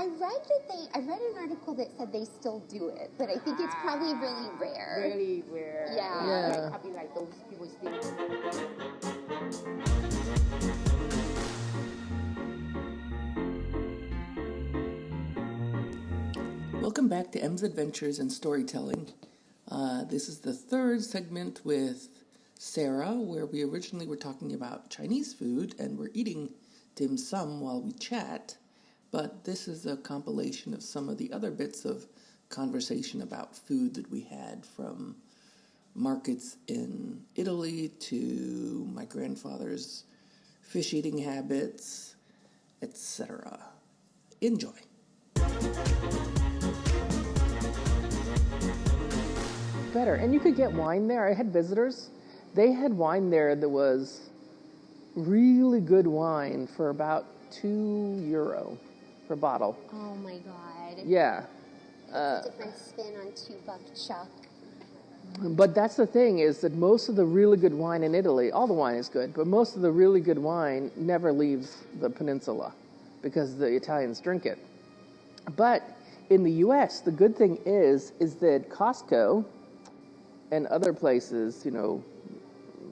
I read an article that said they still do it, but I think it's probably really rare. Really rare. Yeah. Like, probably like those people still. Welcome back to M's Adventures in Storytelling. This is the third segment with Sarah, where we originally were talking about Chinese food and we're eating dim sum while we chat, but this is a compilation of some of the other bits of conversation about food that we had, from markets in Italy to my grandfather's fish eating habits, etc. Enjoy. Better. And you could get wine there. I had visitors. They had wine there that was really good wine for about €2 per bottle. Oh my god. Yeah. It's a different spin on $2 chuck. But that's the thing, is that most of the really good wine in Italy, all the wine is good, but most of the really good wine never leaves the peninsula because the Italians drink it. But in the U.S., the good thing is that Costco and other places, you know,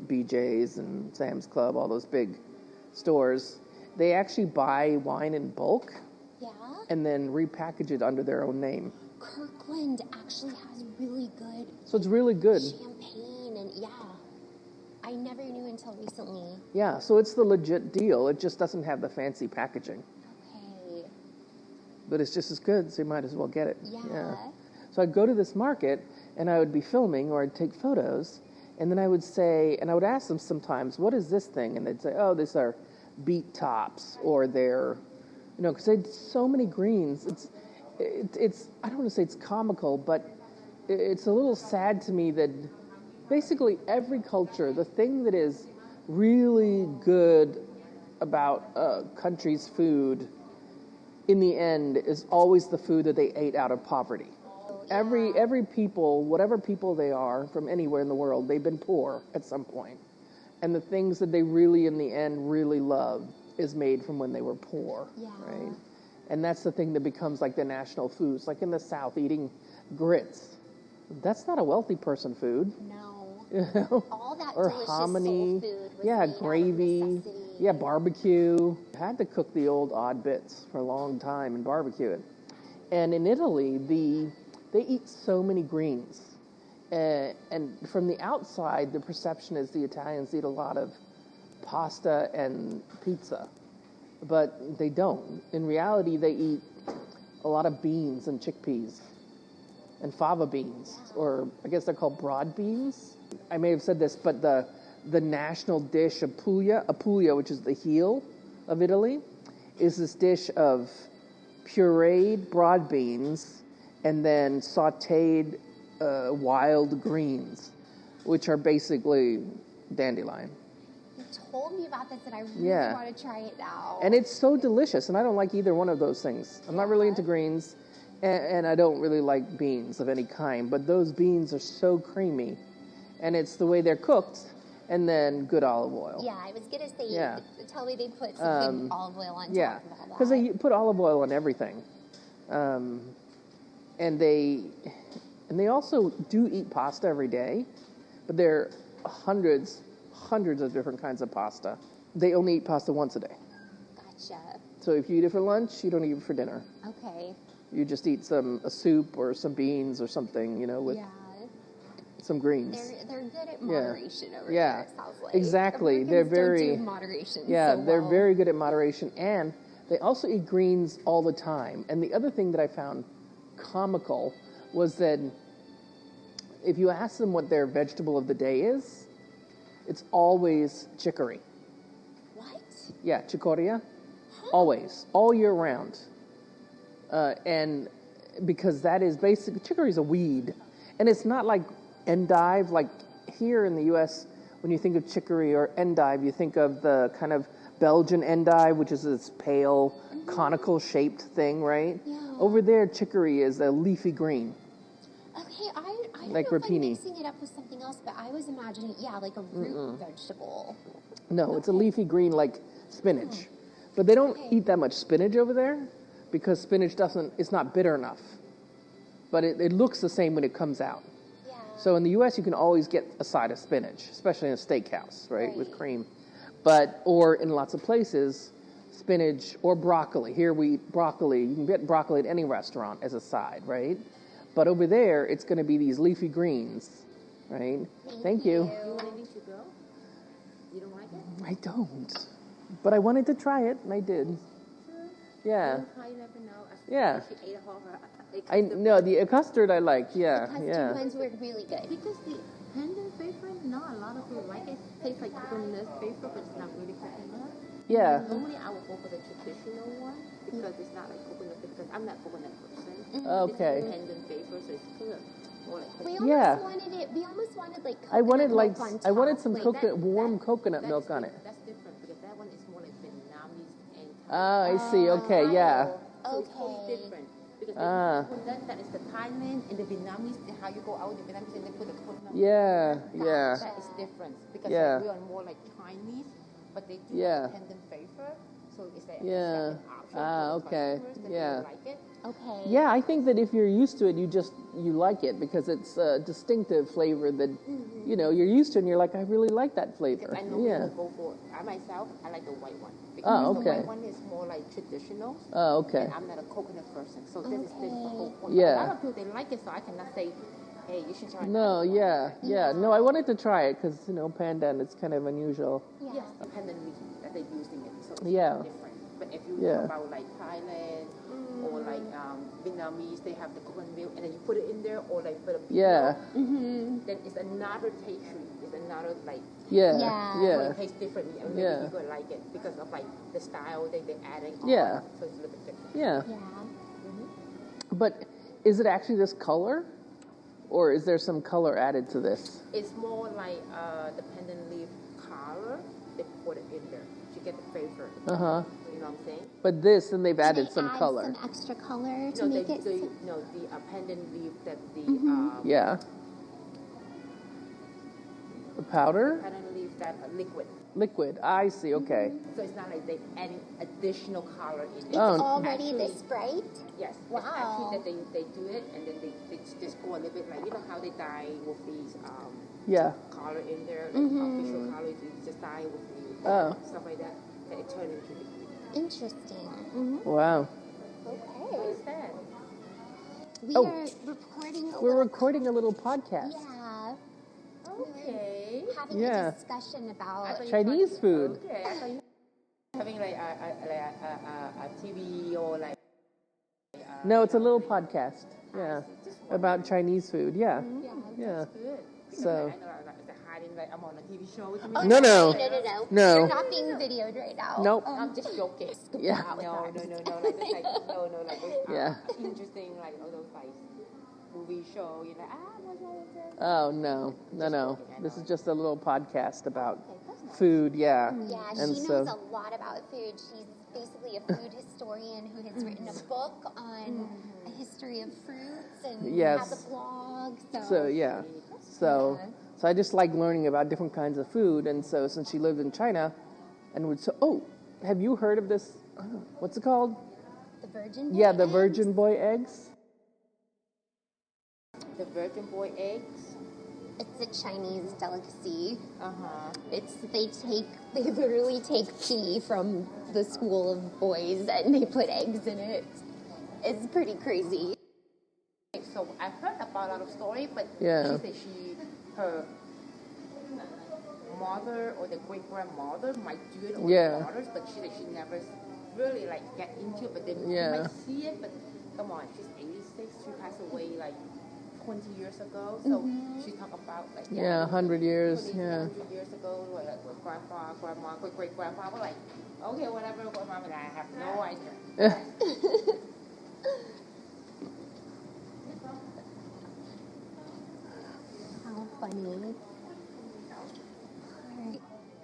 BJ's and Sam's Club, all those big stores, they actually buy wine in bulk. Yeah? And then repackage it under their own name. Kirkland actually has really good... So it's really good. Champagne, and yeah. I never knew until recently. Yeah, so it's the legit deal. It just doesn't have the fancy packaging. Okay. But it's just as good, so you might as well get it. Yeah. So I'd go to this market, and I would be filming, or I'd take photos, and then I would say, and I would ask them sometimes, what is this thing? And they'd say, oh, these are beet tops, or they're, you know, because they had so many greens. It's I don't want to say it's comical, but it's a little sad to me that basically every culture, the thing that is really good about a country's food, in the end, is always the food that they ate out of poverty. Every people, whatever people they are from anywhere in the world, they've been poor at some point. And the things that they really, in the end, really love is made from when they were poor, right? And that's the thing that becomes like the national foods. Like in the South, eating grits. That's not a wealthy person food. No. You know? All that or delicious hominy. soul food was Yeah, made gravy. out of necessity. Yeah, barbecue. I had to cook the old odd bits for a long time and barbecue it. And in Italy, they eat so many greens. And from the outside, the perception is the Italians eat a lot of pasta and pizza. But they don't. In reality, they eat a lot of beans and chickpeas and fava beans, or I guess they're called broad beans. I may have said this, but the national dish of Puglia, which is the heel of Italy, is this dish of pureed broad beans and then sautéed wild greens, which are basically dandelion. You told me about this, and I really want to try it now. And it's so delicious, and I don't like either one of those things. I'm not really into greens, and I don't really like beans of any kind, but those beans are so creamy, and it's the way they're cooked, and then good olive oil. Yeah, I was going to say, tell me they put some good olive oil on top of all that. Because they put olive oil on everything. And they also do eat pasta every day, but there are hundreds of different kinds of pasta. They only eat pasta once a day. Gotcha. So if you eat it for lunch, you don't eat it for dinner. Okay. You just eat a soup or some beans or something, you know, with some greens. They're good at moderation over there, it sounds like. Exactly. Americans they're very don't do moderation. They're very good at moderation, and they also eat greens all the time. And the other thing that I found comical was that if you ask them what their vegetable of the day is, it's always chicory. What? Yeah, chicoria. Huh? Always. All year round. And because that is basically, chicory is a weed. And it's not like endive, like here in the U.S., when you think of chicory or endive, you think of the kind of Belgian endive, which is this pale, conical shaped thing, right? Yeah. Over there, chicory is a leafy green. Okay, I don't like know rapini. if I'm mixing it up with something else, but I was imagining, like a root vegetable. No, it's a leafy green like spinach. But they don't eat that much spinach over there because spinach it's not bitter enough. But it looks the same when it comes out. Yeah. So in the U.S., you can always get a side of spinach, especially in a steakhouse, right, with Right. cream. Or in lots of places, spinach or broccoli. Here we eat broccoli. You can get broccoli at any restaurant as a side, right? But over there, it's going to be these leafy greens, right? Thank you. You ready to go? You don't like it? I don't. But I wanted to try it, and I did. Sure. Yeah. I never know. Yeah. She ate a whole I know the custard I like. Yeah, Custard yeah. ones were really good. Because the pandan favorite, not a lot of people like it. Tastes like coconut favorite, but it's not really coconut. Yeah. Normally, I would go for the traditional one because it's not like coconut. Because I'm not a coconut person. Okay. This is pandan favorite, so it's clear. More like We coconut. Yeah. almost wanted it. We almost wanted like I wanted coconut milk on I wanted top. some Like, coconut, warm coconut That's milk on it. That's different because that one is more like Vietnamese and Ah, I see. Okay, yeah. So it's totally Okay. different. Because Ah. the coconut, that is the Thailand, and the Vietnamese, how you go out in the Vietnamese and they put the coconut. Yeah, yeah. That is different. Because Yeah. we are more like Chinese, but they do Yeah. have pandan flavor. So it's like Yeah. a second option Ah, for the okay. customers that Yeah. they like it. Okay. Yeah, I think that if you're used to it, you like it because it's a distinctive flavor that you're used to, and you're like, I really like that flavor. Because I know Yeah. people go for, I myself, I like the white one. Oh, Because okay. the white one is more like traditional. Oh, okay. And I'm not a coconut person. So this is the whole point. Yeah. But a lot of people, they like it, so I cannot say, hey, you should try No, that. yeah, yeah. No, I wanted to try it because pandan is kind of unusual. Yeah. Yes, independently that they're using it. So it's Yeah. different. But if you Yeah. talk about like Thailand or like Vietnamese, they have the coconut milk and then you put it in there or like put a Yeah. then it's another taste. It's another like Yeah, Yeah. yeah, it tastes differently and maybe Yeah. you're gonna like it because of like the style that they're adding on. Yeah. So it's a little bit different. yeah. Yeah. But is it actually this color, or is there some color added to this? It's more like the pandan leaf color. They put it in there to get the flavor. Uh huh. You know what I'm saying? But this, and they've Did added they some add color. some extra color to No, make they, it. they, no, the pandan leaf that the Yeah. The powder, pandan leaf that liquid. liquid. I see. Okay. So it's not like they adding additional color in it. It's Oh. already the Actually- Sprite. Yes. Wow. It's actually that they do it and then they just pour a little bit like you know how they dye with these Yeah. color in there, like artificial color. You just dye with the Oh. stuff like that. That it turn into liquid. Interesting. Wow. What Okay. is that? We Oh. are recording a We're little. recording a little podcast. Yeah. Okay. Having Yeah. a discussion I about. thought you Chinese talking- food. Okay. I thought you having like a TV or like. No, it's a little podcast. Yeah. About Chinese food. Yeah. Yeah. Good. Because So- I know like, they're hiding like I'm on a TV show with me. Oh, No, no. no. No. You're not being videoed right now. Nope. I'm just joking. Yeah. No. Like this, like like those, Yeah. interesting like all those like movie show. You're like what's wrong with this? Oh no. This is just a little podcast about food. Yeah. Yeah, And she so- knows a lot about food. She's basically a food historian who has written a book on a history of fruits and Yes. has a blog. So yeah. So I just like learning about different kinds of food, and so since she lived in China, and would have you heard of this? What's it called? The Virgin Boy Yeah, the eggs? Virgin Boy eggs. The Virgin Boy eggs. It's a Chinese delicacy. Uh-huh. They literally take pee from the school of boys and they put eggs in it. It's pretty crazy. So I've heard about a lot of story, but Yeah. she said her mother or the great grandmother might do it or Yeah. the daughters, but she said she never really like get into it. But then Yeah. you might see it. But come on, she's 86. She passed away like 20 years ago. So she talked about like Yeah, 100 years. 20, Yeah. 100 years ago, like with grandpa, grandma, great grandpa. We're like, okay, whatever, grandma, but I have no idea. How funny.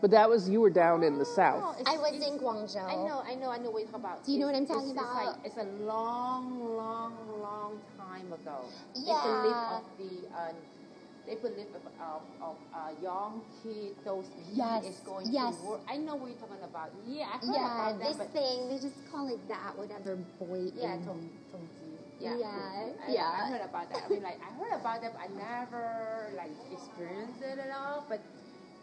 But that was, you were down in the south. I was in Guangzhou. I know what you're talking about. Do you know what I'm It's- talking it's about? Like, it's a long time ago. It's the Yeah. leaf of the they believe of a young kid, those Yes, is going yes. to work. I know what you're talking about. Yeah, I heard Yeah, about this that. thing, they just call it that, whatever boy. Yeah, in- Tongji. Yeah, I yeah. heard about that. I mean, like, I heard about that, but I never, like, experienced it at all. But,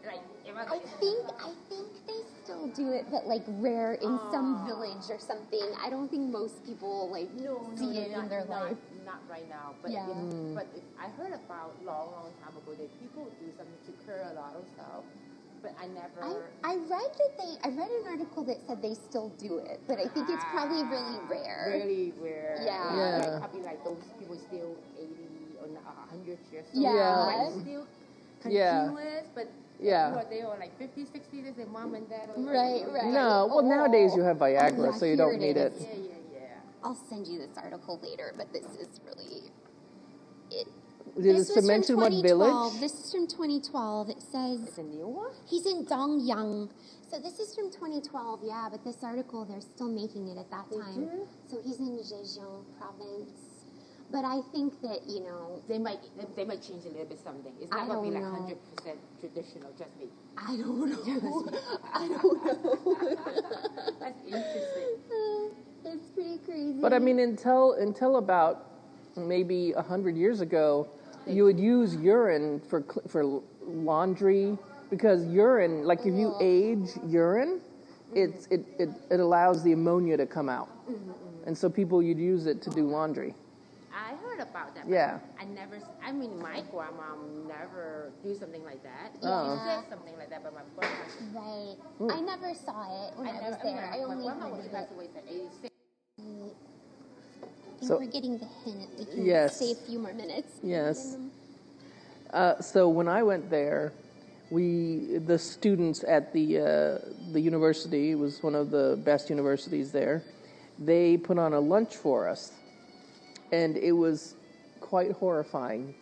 like, if I, I think they still do it, but like rare in some village or something. I don't think most people like see it in their life. Not right now. But, Yeah. but if I heard about long time ago that people do something to cure a lot of stuff. But I never. I read an article that said they still do it, but I think it's probably really rare. Really rare. Yeah. Yeah. Like, probably like those people still 80 or 100 years old. Yeah. Like, still Yeah. continuous, but Yeah. they are like 50, 60, they say mom and dad. Are Right. No, well, nowadays you have Viagra, yeah, so you here don't it need is. it. Yeah. I'll send you this article later, but this is really it. Did This it was from mention what 2012. village? This is from 2012. It says It's a new one? he's in Dongyang. So this is from 2012, yeah, but this article, they're still making it at that time. do? So he's in Zhejiang province. But I think that, you know, They might change a little bit something. It's I not going to be don't like know. 100% traditional, just me. I don't know. I don't know. That's interesting. It's pretty crazy. But I mean, until about maybe 100 years ago, you would use urine for laundry because urine, like if you age urine, it allows the ammonia to come out, and so you'd use it to do laundry. I heard about that. But Yeah. I mean, my grandma never do something like that. Oh. She said something like that, but my grandma, Right. I never saw it when I was there. I my only grandma heard was of passed it. away at 86. I think So- we're getting the hint. We can Yes. stay a few more minutes. Yes. So when I went there, the students at the university, it was one of the best universities there, they put on a lunch for us, and it was quite horrifying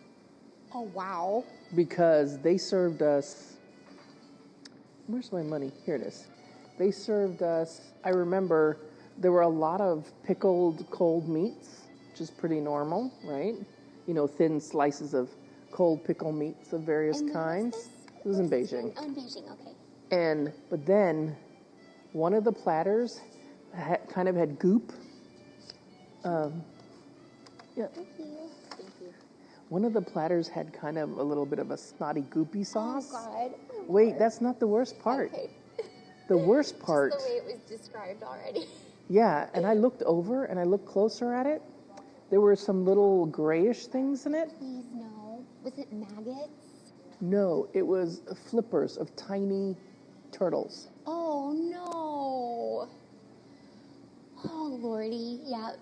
Oh, wow. because they served us. Where's my money? Here it is. They served us. I remember there were a lot of pickled cold meats, which is pretty normal, right? You know, thin slices of cold pickle meats of various And where was kinds. this? It was in Where was Beijing. this one? Oh, in Beijing, okay. But then one of the platters kind of had goop. Yeah. Thank you. One of the platters had kind of a little bit of a snotty goopy Oh, sauce. God. Wait, that's not the worst part. Okay. The worst part, Just the way it was described already. yeah, and I looked over and I looked closer at it. There were some little grayish things in it. Please, no. Was it maggots? No, it was flippers of tiny turtles. Oh, no. Oh, Lordy. Yeah.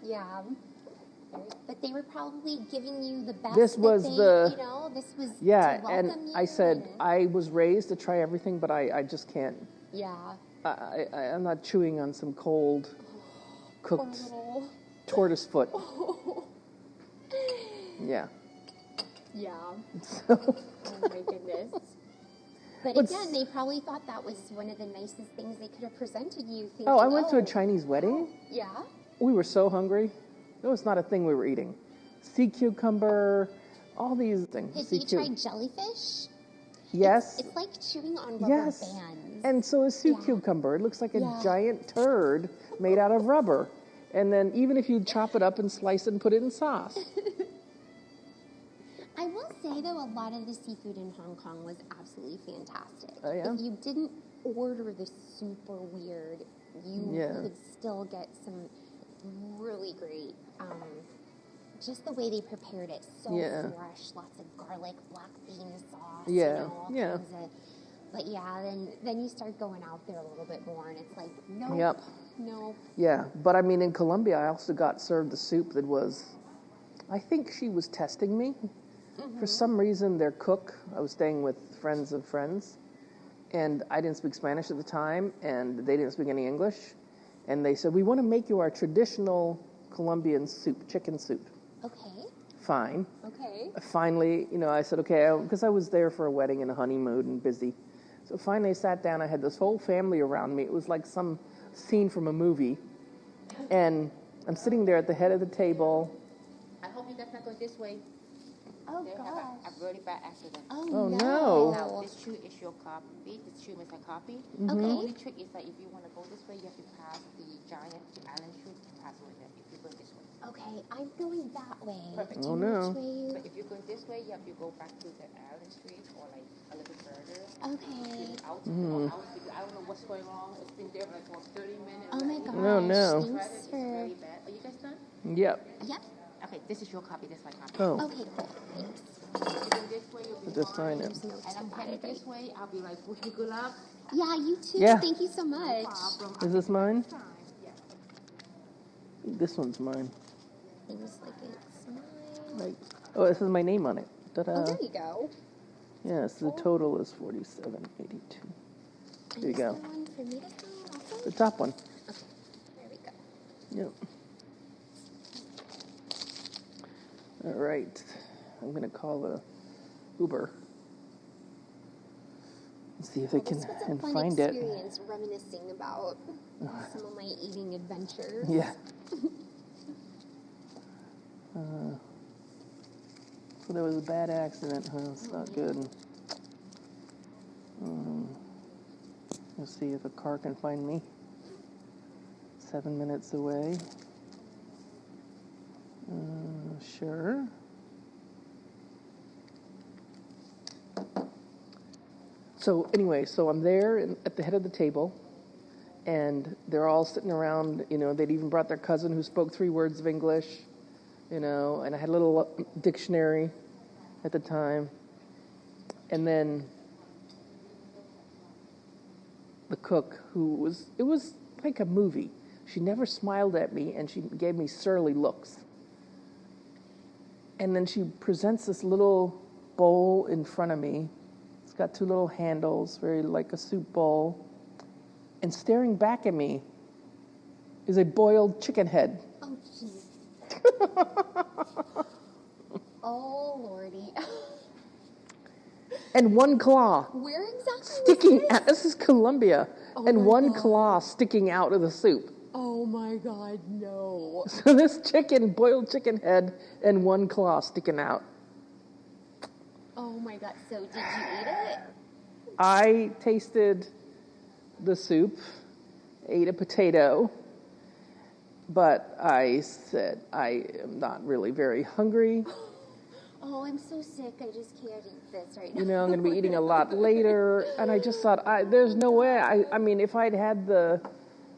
Yeah. But they were probably giving you the best. This that was they, the- You know, this was. Yeah, to and welcome I you said, and- I was raised to try everything, but I just can't. Yeah. I'm not chewing on some cold, Poor cooked little. tortoise foot. Yeah. Yeah. So, Oh my goodness. But What's- again, they probably thought that was one of the nicest things they could have presented you. Thinking, I went to a Chinese wedding. Yeah. We were so hungry. It was not a thing we were eating. Sea cucumber, all these things. Have Sea you tried jellyfish? Yes. It's like chewing on rubber Yes. bands. And so is sea Yeah. cucumber. It looks like a Yeah. giant turd made out of rubber. And then even if you chop it up and slice it and put it in sauce. I will say though, a lot of the seafood in Hong Kong was absolutely fantastic. Oh, yeah? If you didn't order the super weird, you Yeah. could still get some really great. Just the way they prepared it, so Yeah. fresh, lots of garlic, black bean sauce. Yeah, You know, all yeah. kinds of, but yeah, then you start going out there a little bit more, and it's like, no, Yep. no. Yeah, but I mean, in Colombia, I also got served a soup that was, I think she was testing me. For some reason, their cook, I was staying with friends of friends, and I didn't speak Spanish at the time, and they didn't speak any English. And they said, we want to make you our traditional Colombian soup, chicken soup. Okay, Fine. okay. Finally, I said, okay, because I was there for a wedding and a honeymoon and busy. So finally I sat down, I had this whole family around me. It was like some scene from a movie. And I'm sitting there at the head of the table. I hope you guys not go this way. Oh, They have gosh. a really bad accident. Oh, no. Now, this shoe is your copy. This shoe is a copy. Okay. The only trick is that if you want to go this way, you have to pass the giant, the island shoe, to pass over there. If you go this way. Okay, I'm going that way. Perfect. Oh, Do you know no. which way you- But if you're going this way, you have to go back to the island street or like a little further. Okay. Out or out because I don't know what's going on. It's been there like for 30 minutes. Oh my gosh. No, no. Credit Thanks is for. really bad. Are you guys done? Yep. Yep. Okay, this is your copy. This is my copy. Oh, Okay, cool. Thanks. If you go this way, you'll be just sign fine. it. There's no And I'm about heading it, this right? way. I'll be like, wish me good luck. Yeah, you too. Yeah. Thank you so much. Problem. Is this mine? Yeah. This one's mine. Things like it's mine. Right. Oh, this is my name on it. Ta-da. Oh, there you go. Yes, the total is 47.82. And There you is go. there one for me to sign also? The top one. Okay, there we go. Yep. All right. I'm going to call the Uber. Let's see if I Well, can this was a and fun find it. experience reminiscing about some of my eating adventures. Yeah. So there was a bad accident, huh? It's not good. Let's see if a car can find me. 7 minutes away. Sure. So anyway, so I'm there at the head of the table, and they're all sitting around. You know, they'd even brought their cousin who spoke 3 words of English. You know, and I had a little dictionary at the time. And then the cook, it was like a movie. She never smiled at me, and she gave me surly looks. And then she presents this little bowl in front of me. It's got 2 little handles, very like a soup bowl. And staring back at me is a boiled chicken head. Oh, jeez. Oh, Lordy. And 1 claw Where exactly sticking was out. This is Colombia. Oh and my 1 God. claw sticking out of the soup. Oh my God, no. So this boiled chicken head, and 1 claw sticking out. Oh my God. So did you eat it? I tasted the soup, ate a potato, but I said, I am not really very hungry. Oh, I'm so sick. I just can't eat this right now. You know, I'm going to be eating a lot later. And I just thought, there's no way. I mean, if I'd had the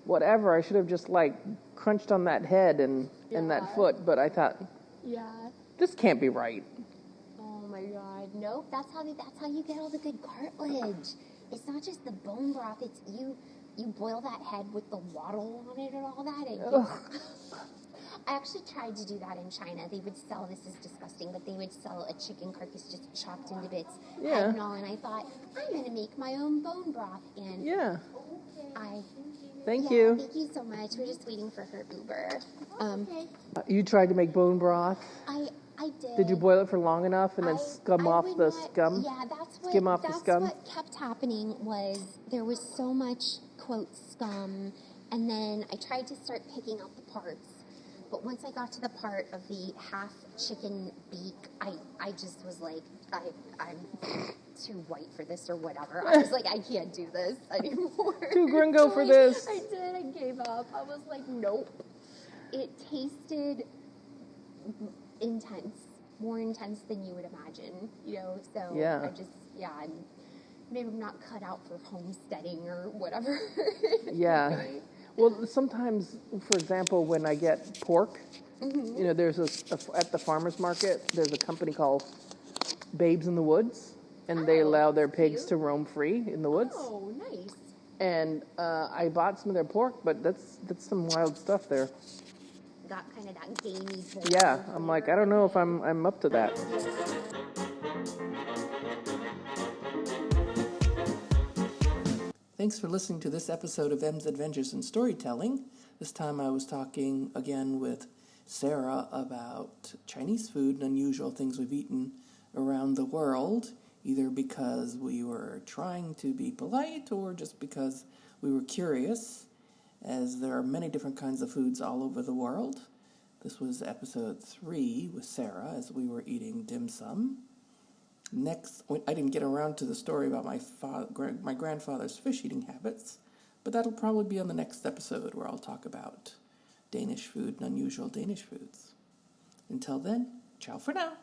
whatever, I should have just like crunched on that head and that foot. But I thought, Yeah. this can't be right. Oh my God. Nope. That's how you get all the good cartilage. It's not just the bone broth. It's you boil that head with the waddle on it and all that. And I actually tried to do that in China. They would sell, this is disgusting, but they would sell a chicken carcass just chopped into bits, Yeah. head and all. And I thought, I'm going to make my own bone broth. And Yeah. Thank yeah, you. Thank you so much. We're just waiting for her Uber. You tried to make bone broth. I did. Did you boil it for long enough and then skim off would the not- scum? Yeah, Skim off the that's scum? what kept happening was there was so much, quote, scum, and then I tried to start picking out the parts. But once I got to the part of the half chicken beak, I just was like, I'm too white for this or whatever. I was like, I can't do this anymore. Too gringo for this. I did. I gave up. I was like, nope. It tasted intense, more intense than you would imagine, you know, so Yeah. maybe I'm not cut out for homesteading or whatever. Yeah. Well, sometimes, for example, when I get pork, you know, there's at the farmer's market, there's a company called Babes in the Woods, and they allow their pigs cute. to roam free in the woods. Oh, nice. And I bought some of their pork, but that's some wild stuff there. Got kind of that gamey pork. Yeah, I'm like, I don't know if I'm up to that. Thanks for listening to this episode of M's Adventures in Storytelling. This time I was talking again with Sarah about Chinese food and unusual things we've eaten around the world, either because we were trying to be polite or just because we were curious, as there are many different kinds of foods all over the world. This was episode 3 with Sarah as we were eating dim sum. Next, I didn't get around to the story about my grandfather's fish eating habits, but that'll probably be on the next episode where I'll talk about Danish food and unusual Danish foods. Until then, ciao for now.